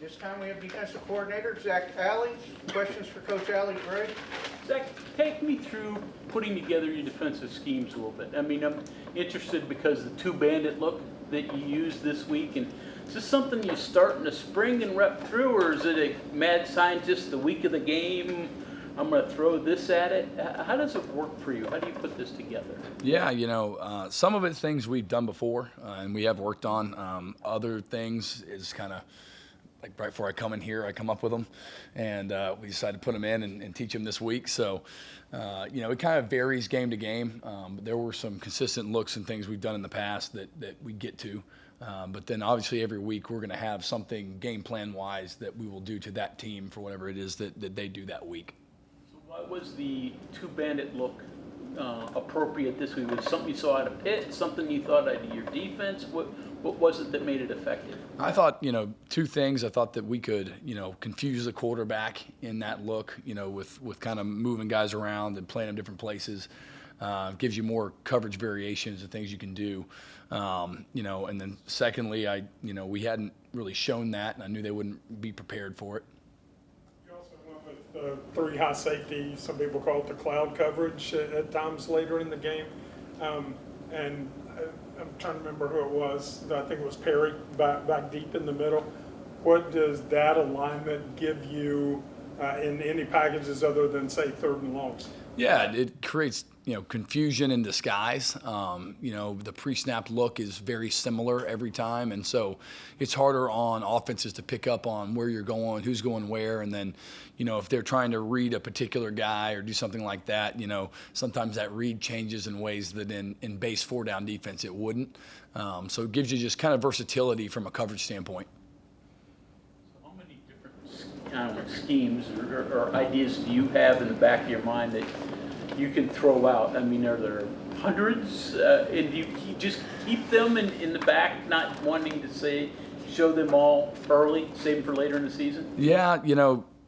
This time we have defensive coordinator Zac Alley. Questions for Coach Alley, Greg? Zach, take me through putting together your defensive schemes a little bit. I mean, I'm interested because the two-bandit look that you used this week, and is this something you start in the spring and rep through, or is it a mad scientist the week of the game? I'm going to throw this at it. How does it work for you? How do you put this together? Yeah, some of it's things we've done before and we have worked on. Other things is kind of like right before I come in here, I come up with them, and we decided to put them in and teach them this week. So, it kind of varies game to game. There were some consistent looks and things we've done in the past that we get to. But then obviously every week we're going to have something game plan wise that we will do to that team for whatever it is that they do that week. So why was the two-bandit look appropriate this week? Was it something you saw out of Pitt, something you thought out of your defense? What was it that made it effective? I thought, two things. I thought that we could, confuse the quarterback in that look, with kind of moving guys around and playing them different places. Gives you more coverage variations and things you can do. And then secondly, we hadn't really shown that, and I knew they wouldn't be prepared for it. You also went with three high safety. Some people call it the cloud coverage at times later in the game. And I'm trying to remember who it was. I think it was Perry back deep in the middle. What does that alignment give you in any packages other than, say, third and longs? Yeah, it creates, confusion in disguise. The pre-snap look is very similar every time, and so it's harder on offenses to pick up on where you're going, who's going where, and then, if they're trying to read a particular guy or do something like that, sometimes that read changes in ways that in base four-down defense it wouldn't. So it gives you just kind of versatility from a coverage standpoint. So how many different schemes or ideas do you have in the back of your mind that you can throw out? I mean, are there hundreds? And do you just keep them in the back, not wanting to show them all early, save them for later in the season? Yeah,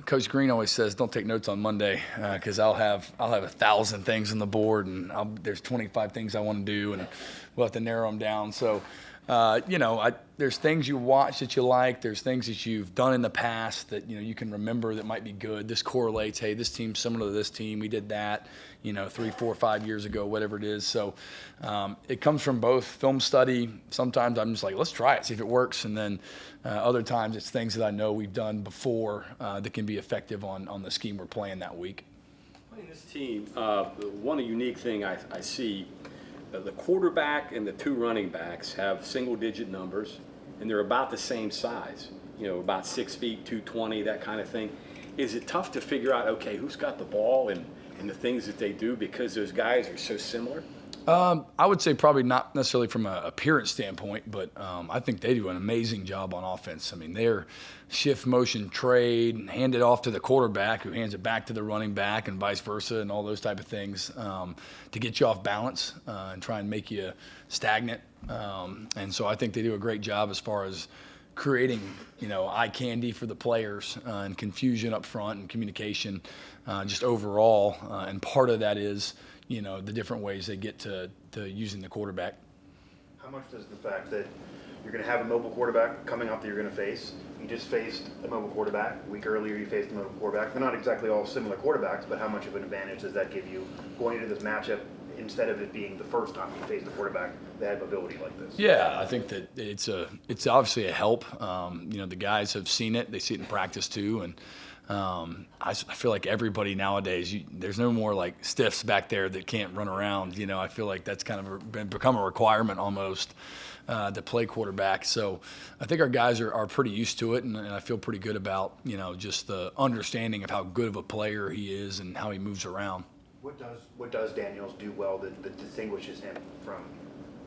Coach Green always says, don't take notes on Monday because I'll have 1,000 things on the board, and there's 25 things I want to do, and we'll have to narrow them down. So, there's things you watch that you like. There's things that you've done in the past that, you can remember that might be good. This correlates. Hey, this team's similar to this team. We did that, 3, 4, 5 years ago, whatever it is. So it comes from both film study. Sometimes I'm just like, let's try it, see if it works. And then other times it's things that I know we've done before that can be effective on the scheme we're playing that week. Playing this team, one unique thing I see, the quarterback and the two running backs have single-digit numbers, and they're about the same size, about 6 feet, 220, that kind of thing. Is it tough to figure out, okay, who's got the ball and the things that they do because those guys are so similar? I would say probably not necessarily from an appearance standpoint, but I think they do an amazing job on offense. I mean, their shift motion trade and hand it off to the quarterback who hands it back to the running back and vice versa and all those type of things to get you off balance and try and make you stagnant. And so I think they do a great job as far as creating, eye candy for the players and confusion up front and communication just overall. And part of that is, the different ways they get to using the quarterback. How much does the fact that you're going to have a mobile quarterback coming up that you're going to face? You just faced a mobile quarterback. A week earlier you faced a mobile quarterback. They're not exactly all similar quarterbacks, but how much of an advantage does that give you going into this matchup instead of it being the first time you faced a quarterback that had ability like this? Yeah, I think that it's obviously a help. The guys have seen it. They see it in practice too, and I feel like everybody nowadays, there's no more like stiffs back there that can't run around. I feel like that's kind of become a requirement almost to play quarterback. So I think our guys are pretty used to it, and I feel pretty good about, just the understanding of how good of a player he is and how he moves around. What does Daniels do well that distinguishes him from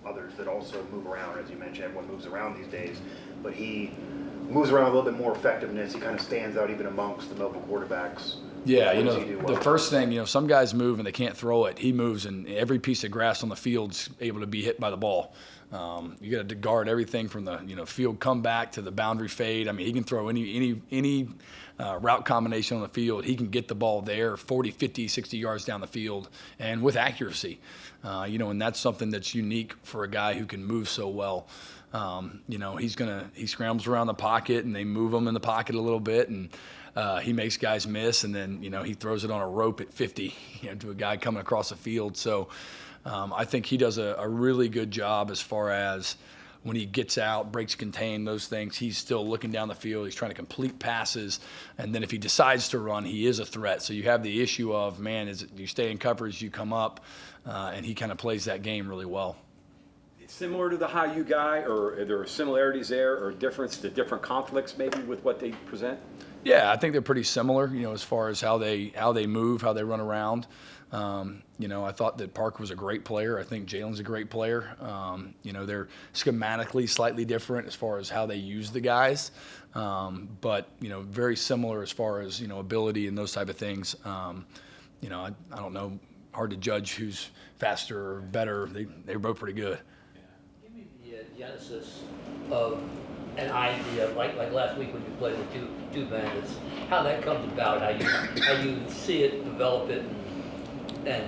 others that also move around? As you mentioned, everyone moves around these days, but he moves around a little bit more effectiveness. He kind of stands out even amongst the mobile quarterbacks. Yeah, the first thing, some guys move and they can't throw it. He moves, and every piece of grass on the field's able to be hit by the ball. You got to guard everything from the field comeback to the boundary fade. I mean, he can throw any route combination on the field. He can get the ball there 40, 50, 60 yards down the field and with accuracy. And that's something that's unique for a guy who can move so well. he scrambles around the pocket and they move him in the pocket a little bit, and he makes guys miss, and then he throws it on a rope at 50 to a guy coming across the field. So I think he does a really good job as far as when he gets out, breaks contain, those things. He's still looking down the field. He's trying to complete passes, and then if he decides to run, he is a threat. So you have the issue of, man, you stay in coverage, you come up, and he kind of plays that game really well. Similar to the high U guy, or are there similarities there, or the different conflicts maybe with what they present? Yeah, I think they're pretty similar, as far as how they move, how they run around. I thought that Parker was a great player. I think Jalen's a great player. They're schematically slightly different as far as how they use the guys, but very similar as far as ability and those type of things. I don't know, hard to judge who's faster or better. They're both pretty good. Give me the genesis of an idea, like last week when you played with two bandits, how that comes about, how you see it, develop it, and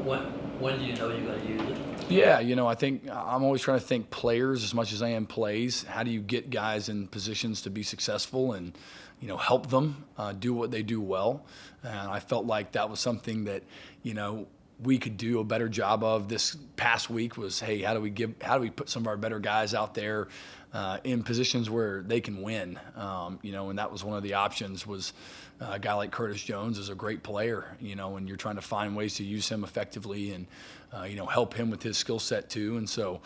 when do you know you're going to use it? Yeah, I think I'm always trying to think players as much as I am plays. How do you get guys in positions to be successful and, help them do what they do well? And I felt like that was something that, we could do a better job of this past week was, hey, how do we put some of our better guys out there in positions where they can win? And that was one of the options was a guy like Curtis Jones is a great player, and you're trying to find ways to use him effectively and, help him with his skill set too. And so,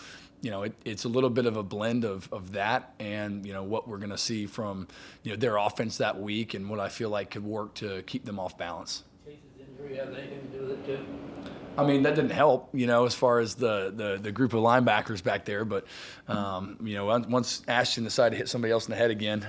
it's a little bit of a blend of that and, what we're going to see from, their offense that week and what I feel like could work to keep them off balance. Chase's injury have anything to do with it too? I mean, that didn't help, as far as the group of linebackers back there. But, once Ashton decided to hit somebody else in the head again,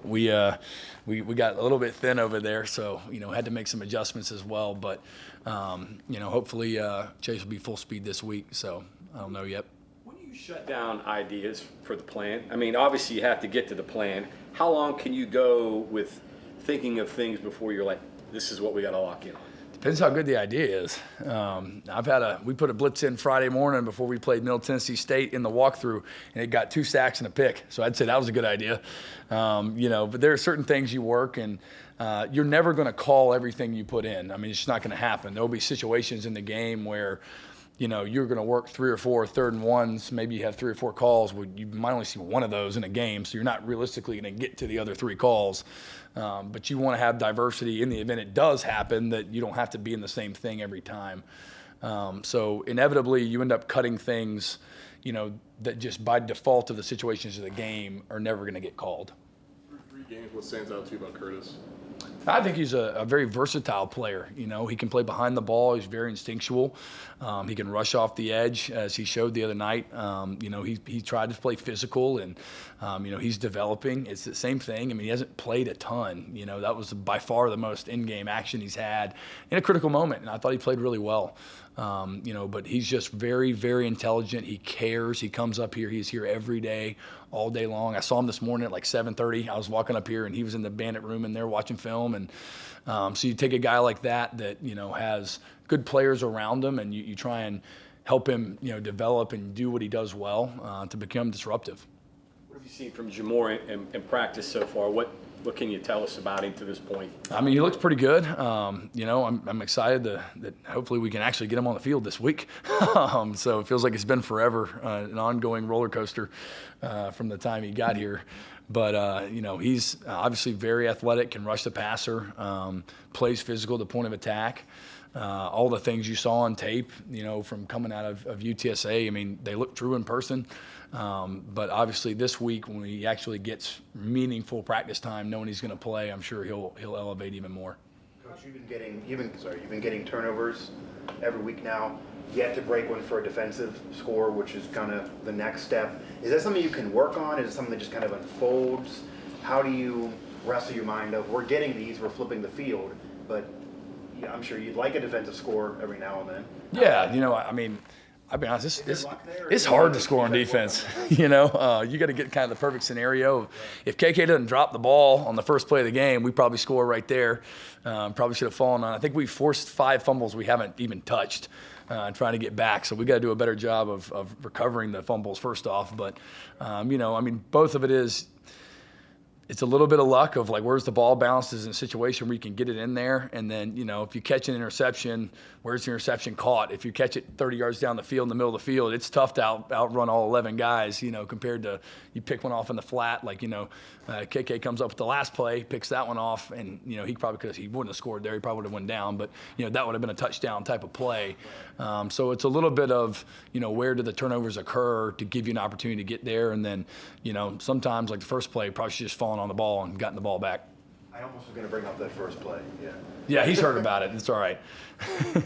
we got a little bit thin over there. So, had to make some adjustments as well. But, hopefully Chase will be full speed this week. So, I don't know yet. When you shut down ideas for the plan, I mean, obviously you have to get to the plan. How long can you go with thinking of things before you're like, this is what we got to lock in on? Depends how good the idea is. We put a blitz in Friday morning before we played Middle Tennessee State in the walkthrough, and it got 2 sacks and a pick. So I'd say that was a good idea. But there are certain things you work, and you're never going to call everything you put in. I mean, it's just not going to happen. There'll be situations in the game where, you're going to work 3 or 4 3rd and 1s. Maybe you have 3 or 4 calls. Well, you might only see one of those in a game, so you're not realistically going to get to the other 3 calls. But you want to have diversity in the event it does happen, that you don't have to be in the same thing every time. So inevitably, you end up cutting things, that just by default of the situations of the game are never going to get called. Through 3 games, what stands out to you about Curtis? I think he's a very versatile player. He can play behind the ball. He's very instinctual. He can rush off the edge, as he showed the other night. He tried to play physical, and he's developing. It's the same thing. I mean, he hasn't played a ton. That was by far the most in-game action he's had in a critical moment, and I thought he played really well. But he's just very, very intelligent. He cares. He comes up here. He's here every day, all day long. I saw him this morning at like 7:30. I was walking up here, and he was in the bandit room in there watching film. And so you take a guy like that has good players around him, and you try and help him, develop and do what he does well to become disruptive. What have you seen from Jamor in practice so far? What can you tell us about him to this point? I mean, he looks pretty good. I'm excited that hopefully we can actually get him on the field this week. So it feels like it's been forever, an ongoing roller coaster from the time he got here. But, he's obviously very athletic, can rush the passer, plays physical to point of attack. All the things you saw on tape, from coming out of UTSA, I mean, they look true in person. But obviously this week, when he actually gets meaningful practice time, knowing he's going to play, I'm sure he'll elevate even more. Coach, you've been getting turnovers every week now. Yet to break one for a defensive score, which is kind of the next step. Is that something you can work on? Is it something that just kind of unfolds? How do you wrestle your mind of, we're getting these, we're flipping the field, but I'm sure you'd like a defensive score every now and then. Yeah, I'll be honest, it's hard to score on defense. You know, you got to get kind of the perfect scenario. If KK doesn't drop the ball on the first play of the game, we probably score right there. Probably should have fallen on. I think we forced 5 fumbles we haven't even touched. Trying to get back. So we got to do a better job of recovering the fumbles first off. But, you know, I mean, both of it is, it's a little bit of luck of like where's the ball balances in a situation where you can get it in there. And then, you know, if you catch an interception, where's the interception caught? If you catch it 30 yards down the field in the middle of the field, it's tough to outrun all 11 guys, you know, compared to you pick one off in the flat. Like, you know, KK comes up with the last play, picks that one off, and, you know, he probably could, he wouldn't have scored there. He probably would have went down. But, you know, that would have been a touchdown type of play. So it's a little bit of, you know, where do the turnovers occur to give you an opportunity to get there. And then, you know, sometimes like the first play, probably should just fallen on the ball and gotten the ball back. I almost was going to bring up that first play, yeah. Yeah, he's heard about it. It's all right. Is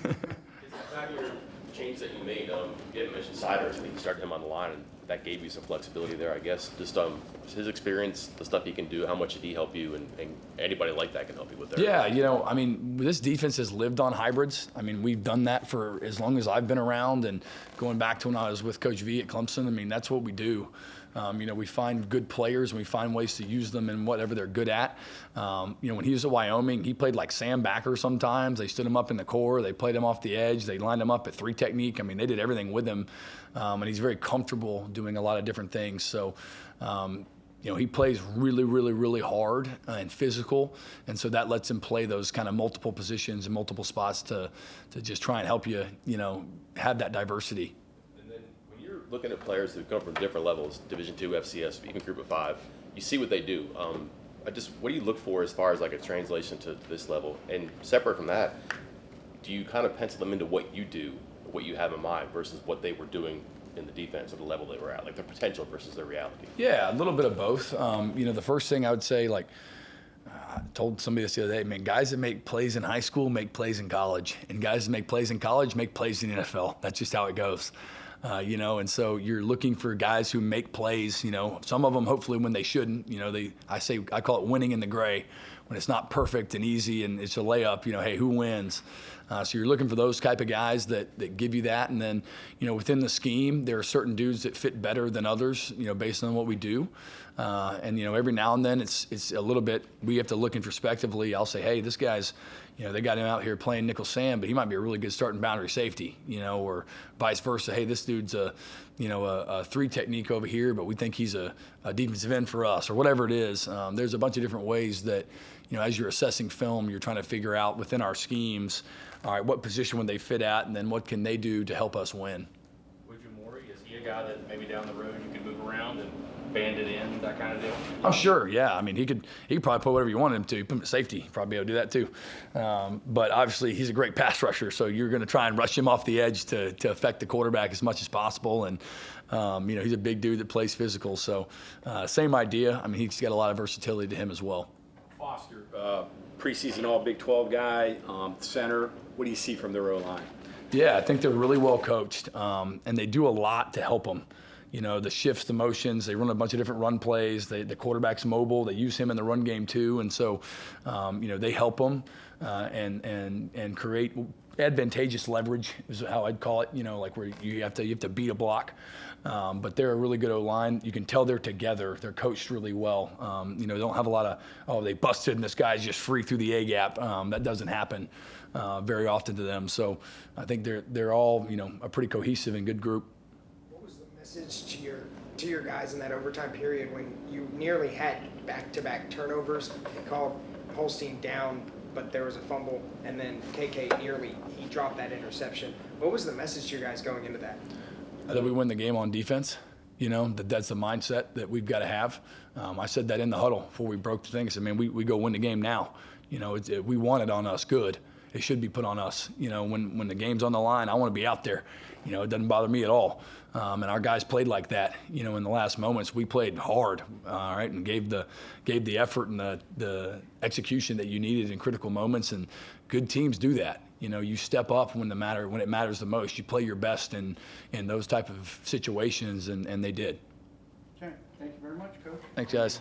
that your change that you made? You didn't mention Siders. I mean, you started him on the line, and that gave you some flexibility there, I guess. Just his experience, the stuff he can do, how much did he help you, and anybody like that can help you with that? Yeah, you know, I mean, this defense has lived on hybrids. I mean, we've done that for as long as I've been around, and going back to when I was with Coach V at Clemson, I mean, that's what we do. You know, we find good players and we find ways to use them in whatever they're good at. You know, when he was at Wyoming, he played like Sam Backer sometimes. They stood him up in the core. They played him off the edge. They lined him up at 3 technique. I mean, they did everything with him. And he's very comfortable doing a lot of different things. So, you know, he plays really, really, really hard and physical. And so that lets him play those kind of multiple positions and multiple spots to just try and help you, you know, have that diversity. Looking at players who come from different levels, Division II, FCS, even Group of 5, you see what they do. What do you look for as far as like a translation to this level? And separate from that, do you kind of pencil them into what you do, what you have in mind, versus what they were doing in the defense at the level they were at, like their potential versus their reality? Yeah, a little bit of both. You know, the first thing I would say, like, I told somebody this the other day, man, guys that make plays in high school make plays in college, and guys that make plays in college make plays in the NFL. That's just how it goes. You know, and so you're looking for guys who make plays, you know, some of them hopefully when they shouldn't, you know, I call it winning in the gray, when it's not perfect and easy and it's a layup, you know, hey, who wins? So you're looking for those type of guys that give you that. And then, you know, within the scheme, there are certain dudes that fit better than others, you know, based on what we do. And, you know, every now and then it's a little bit, we have to look introspectively. I'll say, hey, this guy's, you know, they got him out here playing nickel Sam, but he might be a really good starting boundary safety, you know, or vice versa. Hey, this dude's a 3 technique over here, but we think he's a defensive end for us, or whatever it is. There's a bunch of different ways that, you know, as you're assessing film, you're trying to figure out within our schemes, all right, what position would they fit at, and then what can they do to help us win. Would you worry? Is he a guy that maybe down the road you could move around and band it in, that kind of deal? I'm sure, yeah. I mean, he could probably put whatever you wanted him to. Put him at safety, he'd probably be able to do that too. But obviously, he's a great pass rusher, so you're going to try and rush him off the edge to affect the quarterback as much as possible. And you know, he's a big dude that plays physical, so same idea. I mean, he's got a lot of versatility to him as well. Foster, preseason All Big 12 guy, center. What do you see from their O-line? Yeah, I think they're really well coached, and they do a lot to help them. You know, the shifts, the motions, they run a bunch of different run plays. The quarterback's mobile. They use him in the run game too. And so, you know, they help them and create advantageous leverage is how I'd call it, you know, like where you have to beat a block. But they're a really good O-line. You can tell they're together. They're coached really well. You know, they don't have a lot of, oh, they busted and this guy's just free through the A-gap. That doesn't happen very often to them. So I think they're all, you know, a pretty cohesive and good group. Message to your guys in that overtime period when you nearly had back-to-back turnovers? They called Holstein down, but there was a fumble, and then KK he dropped that interception. What was the message to your guys going into that? That we win the game on defense. You know, that's the mindset that we've got to have. I said that in the huddle before we broke the thing. I said, man, we go win the game now. You know, we want it on us good. It should be put on us. You know, when the game's on the line, I want to be out there. You know, it doesn't bother me at all. And our guys played like that. You know, in the last moments, we played hard, all right, and gave the effort and the execution that you needed in critical moments. And good teams do that. You know, you step up when it matters the most. You play your best in those type of situations, and they did. Okay, thank you very much, Coach. Thanks, guys.